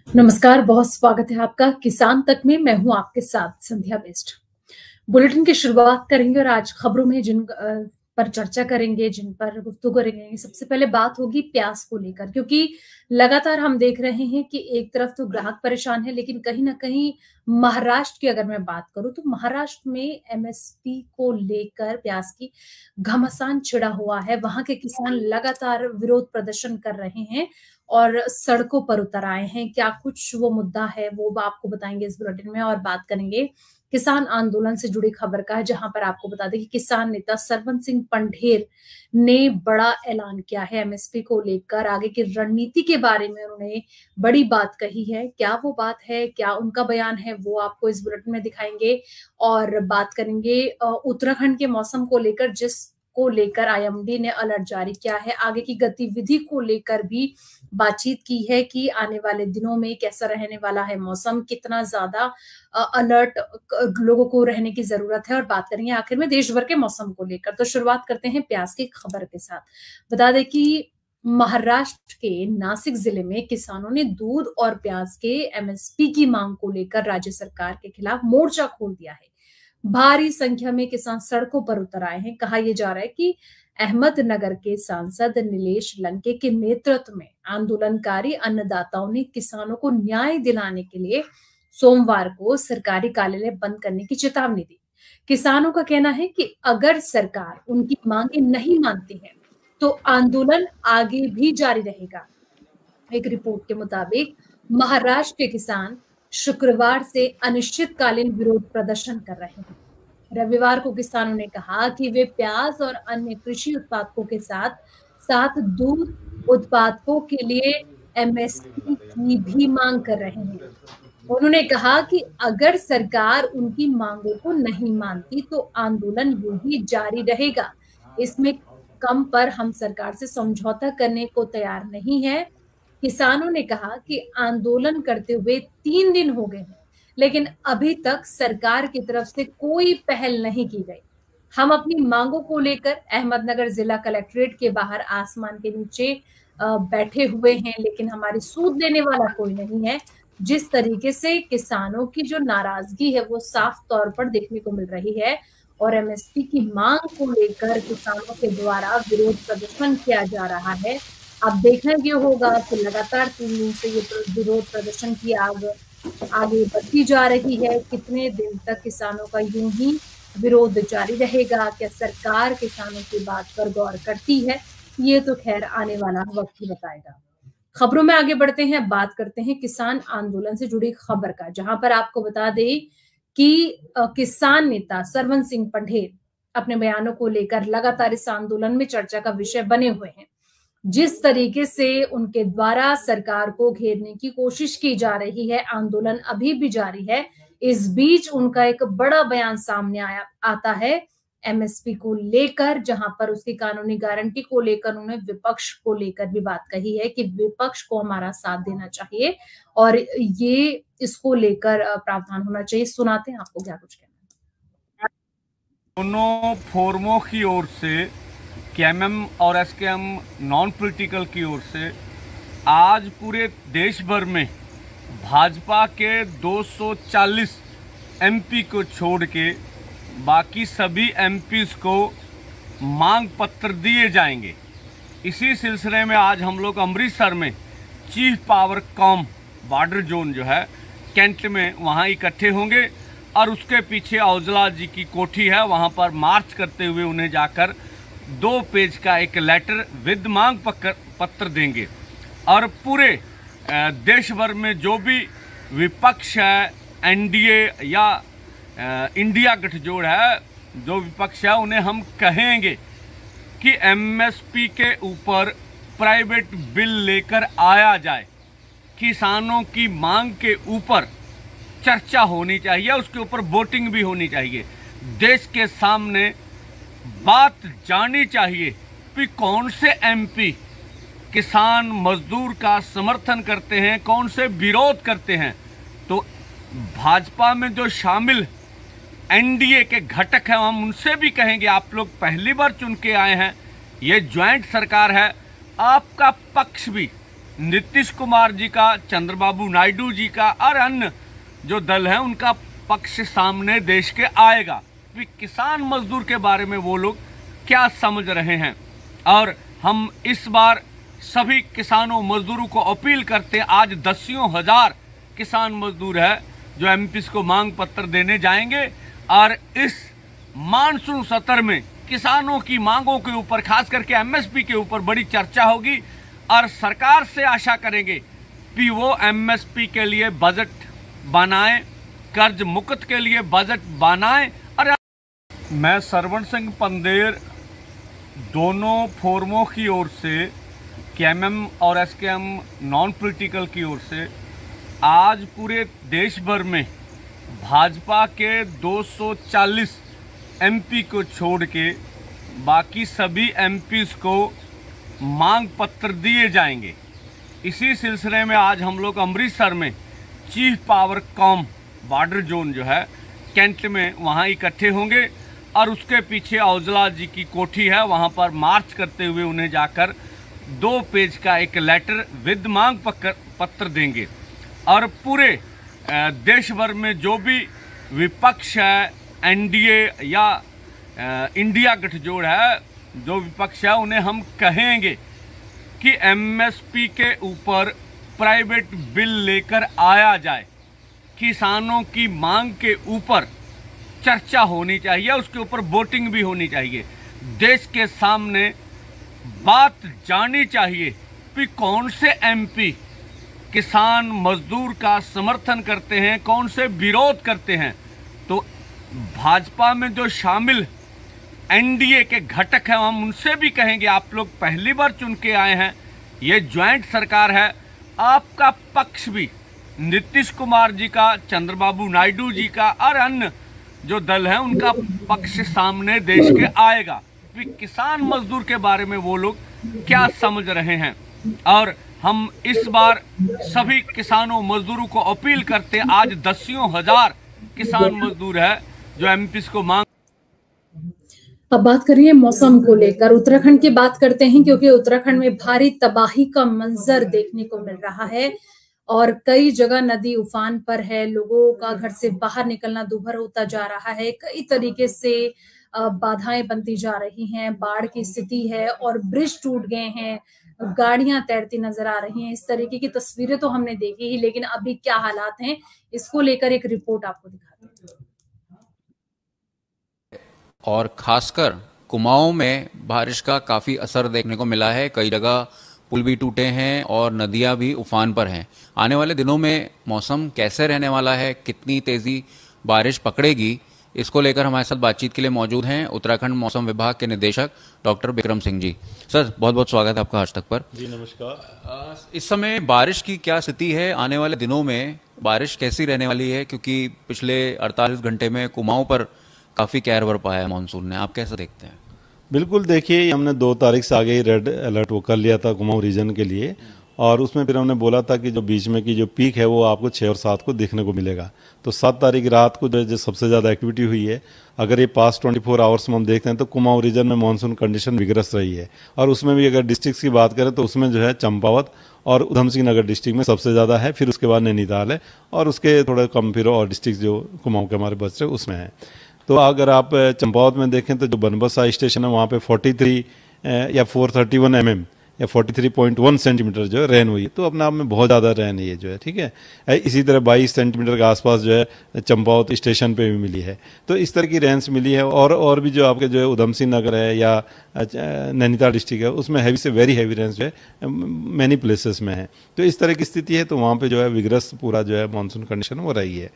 नमस्कार, बहुत स्वागत है आपका किसान तक में। मैं हूं आपके साथ संध्या बेस्ट। बुलेटिन की शुरुआत करेंगे और आज खबरों में जिन पर चर्चा करेंगे, जिन पर गुफ्तगू करेंगे, सबसे पहले बात होगी प्याज को लेकर, क्योंकि लगातार हम देख रहे हैं कि एक तरफ तो ग्राहक परेशान है, लेकिन कहीं ना कहीं महाराष्ट्र की अगर मैं बात करूं तो महाराष्ट्र में एमएसपी को लेकर प्याज की घमासान छिड़ा हुआ है। वहां के किसान लगातार विरोध प्रदर्शन कर रहे हैं और सड़कों पर उतर आए हैं। क्या कुछ वो मुद्दा है वो आपको बताएंगे इस बुलेटिन में, और बात करेंगे किसान आंदोलन से जुड़ी खबर का है, जहां पर आपको बता दें कि किसान नेता सरवन सिंह पंढेर ने बड़ा ऐलान किया है एमएसपी को लेकर। आगे की रणनीति के बारे में उन्होंने बड़ी बात कही है। क्या वो बात है, क्या उनका बयान है, वो आपको इस बुलेटिन में दिखाएंगे। और बात करेंगे उत्तराखंड के मौसम को लेकर, जिसको लेकर आईएमडी ने अलर्ट जारी किया है। आगे की गतिविधि को लेकर भी बातचीत की है कि आने वाले दिनों में कैसा रहने वाला है मौसम, कितना ज्यादा अलर्ट लोगों को रहने की जरूरत है। और बात करेंगे आखिर में देश भर के मौसम को लेकर। तो शुरुआत करते हैं प्याज की खबर के साथ। बता दें कि महाराष्ट्र के नासिक जिले में किसानों ने दूध और प्याज के एमएसपी की मांग को लेकर राज्य सरकार के खिलाफ मोर्चा खोल दिया है। भारी संख्या में किसान सड़कों पर उतर आए हैं। कहा यह जा रहा है कि अहमदनगर के सांसद नीलेश लंके के नेतृत्व में आंदोलनकारी अन्नदाताओं ने किसानों को न्याय दिलाने के लिए सोमवार को सरकारी कार्यालय बंद करने की चेतावनी दी। किसानों का कहना है कि अगर सरकार उनकी मांगे नहीं मानती है तो आंदोलन आगे भी जारी रहेगा। एक रिपोर्ट के मुताबिक महाराष्ट्र के किसान शुक्रवार से अनिश्चितकालीन विरोध प्रदर्शन कर रहे हैं। रविवार को किसानों ने कहा कि वे प्याज और अन्य कृषि उत्पादकों के साथ साथ दूध उत्पादकों के लिए एमएसपी की भी मांग कर रहे हैं। उन्होंने कहा कि अगर सरकार उनकी मांगों को नहीं मानती तो आंदोलन यूं ही जारी रहेगा। इसमें कम पर हम सरकार से समझौता करने को तैयार नहीं है। किसानों ने कहा कि आंदोलन करते हुए 3 दिन हो गए हैं, लेकिन अभी तक सरकार की तरफ से कोई पहल नहीं की गई। हम अपनी मांगों को लेकर अहमदनगर जिला कलेक्ट्रेट के बाहर आसमान के नीचे बैठे हुए हैं, लेकिन हमारी सूद देने वाला कोई नहीं है। जिस तरीके से किसानों की जो नाराजगी है वो साफ तौर पर देखने को मिल रही है और एमएसपी की मांग को लेकर किसानों के द्वारा विरोध प्रदर्शन किया जा रहा है। अब देखना ये होगा कि लगातार 3 दिन से ये विरोध प्रदर्शन की आग आगे बढ़ती जा रही है। कितने दिन तक किसानों का यूं ही विरोध जारी रहेगा? क्या सरकार किसानों की बात पर गौर करती है? ये तो खैर आने वाला वक्त ही बताएगा। खबरों में आगे बढ़ते हैं, बात करते हैं किसान आंदोलन से जुड़ी खबर का, जहां पर आपको बता दें कि किसान नेता सरवन सिंह पंढेर अपने बयानों को लेकर लगातार इस आंदोलन में चर्चा का विषय बने हुए हैं। जिस तरीके से उनके द्वारा सरकार को घेरने की कोशिश की जा रही है, आंदोलन अभी भी जारी है। इस बीच उनका एक बड़ा बयान सामने आता है एमएसपी को लेकर, जहां पर उसकी कानूनी गारंटी को लेकर उन्होंने विपक्ष को लेकर भी बात कही है कि विपक्ष को हमारा साथ देना चाहिए और ये इसको लेकर प्रावधान होना चाहिए। सुनाते हैं आपको क्या कुछ कहना है। दोनों फोरमों की ओर से, केएमएम और एसकेएम नॉन पॉलिटिकल की ओर से आज पूरे देश भर में भाजपा के 240 एमपी को छोड़ के बाकी सभी एमपीज को मांग पत्र दिए जाएंगे। इसी सिलसिले में आज हम लोग अमृतसर में chief power com border zone जो है कैंट में, वहाँ इकट्ठे होंगे और उसके पीछे औजला जी की कोठी है, वहाँ पर मार्च करते हुए उन्हें जाकर 2 पेज का एक लेटर विद मांग पत्र देंगे। और पूरे देश भर में जो भी विपक्ष है, एनडीए या इंडिया गठजोड़ है, जो विपक्ष है, उन्हें हम कहेंगे कि एमएसपी के ऊपर प्राइवेट बिल लेकर आया जाए। किसानों की मांग के ऊपर चर्चा होनी चाहिए, उसके ऊपर वोटिंग भी होनी चाहिए। देश के सामने बात जानी चाहिए कि कौन से एमपी किसान मजदूर का समर्थन करते हैं, कौन से विरोध करते हैं। तो भाजपा में जो शामिल एनडीए के घटक हैं, हम उनसे भी कहेंगे आप लोग पहली बार चुन के आए हैं, ये ज्वाइंट सरकार है, आपका पक्ष भी नीतीश कुमार जी का, चंद्रबाबू नायडू जी का और अन्य जो दल है उनका पक्ष सामने देश के आएगा कि किसान मजदूर के बारे में वो लोग क्या समझ रहे हैं। और हम इस बार सभी किसानों मजदूरों को अपील करते हैं, आज दसियों हजार किसान मजदूर है जो एमपीस को मांग पत्र देने जाएंगे और इस मानसून सत्र में किसानों की मांगों के ऊपर, खास करके एमएसपी के ऊपर बड़ी चर्चा होगी और सरकार से आशा करेंगे कि वो एमएसपी के लिए बजट बनाएं, कर्ज मुक्त के लिए बजट बनाएं। और मैं सरवण सिंह पंदेर दोनों फोरमों की ओर से, केएमएम और एसकेएम नॉन पॉलिटिकल की ओर से आज पूरे देश भर में भाजपा के 240 एमपी को छोड़ के बाकी सभी एमपीज को मांग पत्र दिए जाएंगे। इसी सिलसिले में आज हम लोग अमृतसर में chief power com border zone जो है कैंट में, वहाँ इकट्ठे होंगे और उसके पीछे औजला जी की कोठी है, वहाँ पर मार्च करते हुए उन्हें जाकर 2 पेज का एक लेटर विद मांग पत्र देंगे। और पूरे देश भर में जो भी विपक्ष है, एनडीए या इंडिया गठजोड़ है, जो विपक्ष है, उन्हें हम कहेंगे कि एमएसपी के ऊपर प्राइवेट बिल लेकर आया जाए, किसानों की मांग के ऊपर चर्चा होनी चाहिए, उसके ऊपर वोटिंग भी होनी चाहिए। देश के सामने बात जानी चाहिए कि कौन से एमपी किसान मजदूर का समर्थन करते हैं, कौन से विरोध करते हैं। तो भाजपा में जो शामिल एनडीए के घटक हैं, हम उनसे भी कहेंगे आप लोग पहली बार चुन के आए हैं, ये ज्वाइंट सरकार है, आपका पक्ष भी नीतीश कुमार जी का, चंद्रबाबू नायडू जी का और अन्य जो दल है उनका पक्ष सामने देश के आएगा कि किसान मजदूर के बारे में वो लोग क्या समझ रहे हैं। और हम इस बार सभी किसानों मजदूरों को अपील करते हैं, आज दसियों हजार किसान मजदूर है जो एमपीस को मांग। अब बात करिए मौसम को लेकर, उत्तराखंड की बात करते हैं क्योंकि उत्तराखंड में भारी तबाही का मंजर देखने को मिल रहा है और कई जगह नदी उफान पर है, लोगों का घर से बाहर निकलना दूभर होता जा रहा है, कई तरीके से बाधाएं बनती जा रही हैं, बाढ़ की स्थिति है और ब्रिज टूट गए हैं, गाड़ियां तैरती नजर आ रही हैं। इस तरीके की तस्वीरें तो हमने देखी ही, लेकिन अभी क्या हालात हैं इसको लेकर एक रिपोर्ट आपको दिखाते हैं। और खासकर कुमाऊं में बारिश का काफी असर देखने को मिला है, कई जगह पुल भी टूटे हैं और नदियां भी उफान पर हैं। आने वाले दिनों में मौसम कैसे रहने वाला है, कितनी तेजी बारिश पकड़ेगी, इसको लेकर हमारे साथ बातचीत के लिए मौजूद हैं उत्तराखंड मौसम विभाग के निदेशक डॉक्टर बिक्रम सिंह जी। सर, बहुत बहुत स्वागत है आपका आज तक पर। जी नमस्कार। इस समय बारिश की क्या स्थिति है, आने वाले दिनों में बारिश कैसी रहने वाली है, क्योंकि पिछले 48 घंटे में कुमाऊं पर काफ़ी कहर बरपाया है मानसून ने, आप कैसे देखते हैं? बिल्कुल, देखिए हमने 2 तारीख से आगे ही रेड अलर्ट वो कर लिया था कुमाऊं रीजन के लिए, और उसमें फिर हमने बोला था कि जो बीच में की जो पीक है वो आपको 6 और 7 को देखने को मिलेगा। तो 7 तारीख रात को जो सबसे ज़्यादा एक्टिविटी हुई है, अगर ये पास्ट 24 आवर्स में हम देखते हैं तो कुमाऊं रीजन में मानसून कंडीशन विगरस रही है। और उसमें भी अगर डिस्ट्रिक्ट की बात करें तो उसमें जो है चंपावत और उधम सिंह नगर डिस्ट्रिक्ट में सबसे ज़्यादा है, फिर उसके बाद नैनीताल है और उसके थोड़े कम फिर और डिस्ट्रिक्ट जो कुमाऊं के हमारे बच रहे उसमें है। तो अगर आप चंपावत में देखें तो जो बनबसा स्टेशन है वहाँ पे 43 या 431 mm या 43.1 सेंटीमीटर जो है रेन हुई है। तो अपने आप में बहुत ज़्यादा रेन है ये जो है, ठीक है। इसी तरह 22 सेंटीमीटर के आसपास जो है चंपावत स्टेशन पे भी मिली है। तो इस तरह की रेंज मिली है। और भी जो आपके जो है उधम सिंह नगर है या नैनीताल डिस्ट्रिक्ट है उसमें हैवी से वेरी हैवी रेंज जो है मैनी प्लेसेस में है। तो इस तरह की स्थिति है, तो वहाँ पर जो है विगरस पूरा जो है मानसून कंडीशन हो रही है।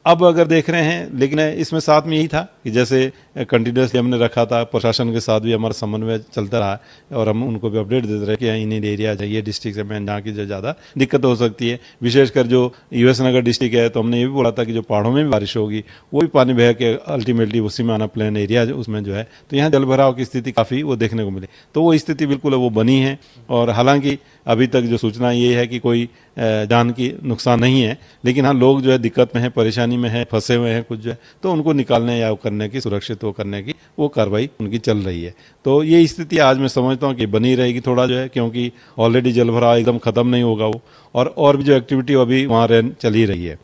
अब अगर देख रहे हैं, लेकिन इसमें साथ में यही था कि जैसे कंटिन्यूसली हमने रखा था, प्रशासन के साथ भी हमारा समन्वय चलता रहा और हम उनको भी अपडेट देते रहे कि इन एरिया चाहिए डिस्ट्रिक्ट में जहाँ की जो ज़्यादा दिक्कत हो सकती है। विशेषकर जो यूएस नगर डिस्ट्रिक्ट है तो हमने ये भी बोला था कि जो पहाड़ों में भी बारिश होगी वो भी पानी बह के अल्टीमेटली उसी में आना प्लेन एरिया उसमें जो है, तो यहाँ जल भराव की स्थिति काफ़ी वो देखने को मिली। तो वो स्थिति बिल्कुल वो बनी है और हालांकि अभी तक जो सूचना ये है कि कोई जान की नुकसान नहीं है, लेकिन हाँ लोग जो है दिक्कत में है, परेशानी में है, फंसे हुए हैं कुछ जो है, तो उनको निकालने या करने की सुरक्षित वो करने की वो कार्रवाई उनकी चल रही है। तो ये स्थिति आज मैं समझता हूँ कि बनी रहेगी थोड़ा जो है, क्योंकि ऑलरेडी जलभराव एकदम खत्म नहीं होगा वो, और भी जो एक्टिविटी अभी वहाँ चल ही रही है।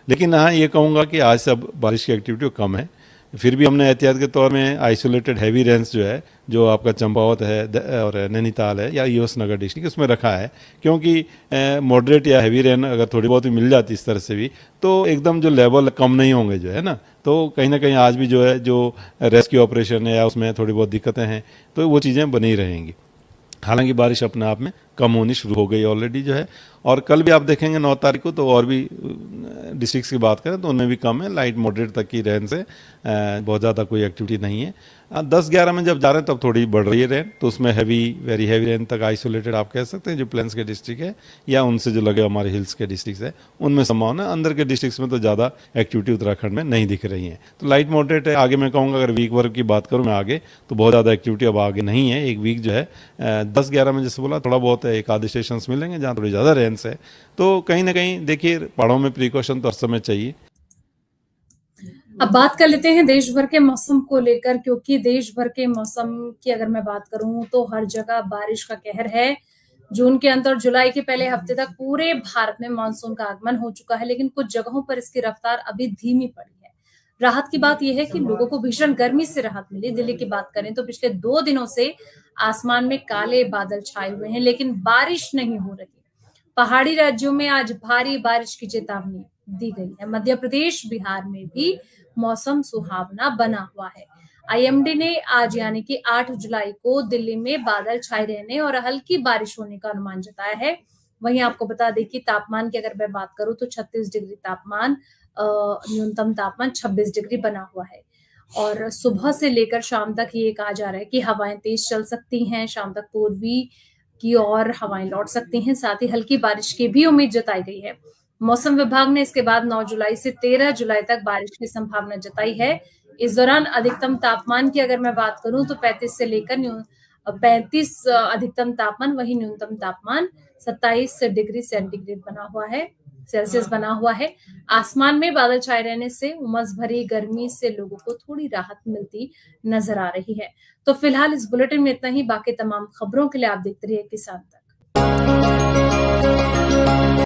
लेकिन हाँ, ये कहूँगा कि आज से अब बारिश की एक्टिविटी कम है। फिर भी हमने एहतियात के तौर में आइसोलेटेड हैवी रेन्स जो है, जो आपका चंपावत है और नैनीताल है या यूएस नगर डिस्ट्रिक्ट, उसमें रखा है, क्योंकि मॉडरेट या हैवी रेन अगर थोड़ी बहुत भी मिल जाती इस तरह से भी, तो एकदम जो लेवल कम नहीं होंगे जो है ना। तो कहीं ना कहीं आज भी जो है जो रेस्क्यू ऑपरेशन है या उसमें थोड़ी बहुत दिक्कतें हैं, तो वो चीज़ें बनी रहेंगी। हालांकि बारिश अपने आप में कम होनी शुरू हो गई ऑलरेडी जो है, और कल भी आप देखेंगे 9 तारीख को तो और भी डिस्ट्रिक्ट्स की बात करें तो उनमें भी कम है, लाइट मॉडरेट तक की रेन से बहुत ज़्यादा कोई एक्टिविटी नहीं है। 10-11 में जब जा रहे हैं तब थोड़ी बढ़ रही है रेन, तो उसमें वेरी हैवी रेन तक आइसोलेटेड आप कह सकते हैं जो प्लेन्स के डिस्ट्रिक्ट है या उनसे जो लगे हमारे हिल्स के डिस्ट्रिक्ट है, उनमें संभावना। अंदर के डिस्ट्रिक्ट्स में तो ज़्यादा एक्टिविटी उत्तराखंड में नहीं दिख रही है, तो लाइट मॉडरेट है। आगे मैं कहूँगा अगर वीक वर्क की बात करूँ मैं आगे, तो बहुत ज़्यादा एक्टिविटी अब आगे नहीं है। एक वीक जो है 10-11 में जैसे बोला थोड़ा बहुत है, एक आधे स्टेशन मिलेंगे जहाँ थोड़ी ज़्यादा रेंस है। तो कहीं ना कहीं देखिए पहाड़ों में प्रिकॉशन तो हर समय चाहिए। अब बात कर लेते हैं देश भर के मौसम को लेकर, क्योंकि देश भर के मौसम की अगर मैं बात करूं तो हर जगह बारिश का कहर है। जून के अंत और जुलाई के पहले हफ्ते तक पूरे भारत में मानसून का आगमन हो चुका है, लेकिन कुछ जगहों पर इसकी रफ्तार अभी धीमी पड़ी है। राहत की बात यह है कि लोगों को भीषण गर्मी से राहत मिली। दिल्ली की बात करें तो पिछले 2 दिनों से आसमान में काले बादल छाए हुए हैं, लेकिन बारिश नहीं हो रही। पहाड़ी राज्यों में आज भारी बारिश की चेतावनी दी गई है। मध्य प्रदेश, बिहार में भी मौसम सुहावना बना हुआ है। आईएमडी ने आज यानी कि 8 जुलाई को दिल्ली में बादल छाए रहने और हल्की बारिश होने का अनुमान जताया है। वहीं आपको बता दें कि तापमान की अगर मैं बात करूं तो 36 डिग्री तापमान, न्यूनतम तापमान 26 डिग्री बना हुआ है। और सुबह से लेकर शाम तक ये कहा जा रहा है कि हवाएं तेज चल सकती हैं। शाम तक पूर्वी की ओर हवाएं लौट सकती हैं, साथ ही हल्की बारिश की भी उम्मीद जताई गई है। मौसम विभाग ने इसके बाद 9 जुलाई से 13 जुलाई तक बारिश की संभावना जताई है। इस दौरान अधिकतम तापमान की अगर मैं बात करूं तो 35 से लेकर 35 अधिकतम तापमान, वहीं न्यूनतम तापमान 27 डिग्री सेंटीग्रेड सेल्सियस बना हुआ है। आसमान में बादल छाए रहने से उमस भरी गर्मी से लोगों को थोड़ी राहत मिलती नजर आ रही है। तो फिलहाल इस बुलेटिन में इतना ही। बाकी तमाम खबरों के लिए आप देखते रहिए किसान तक।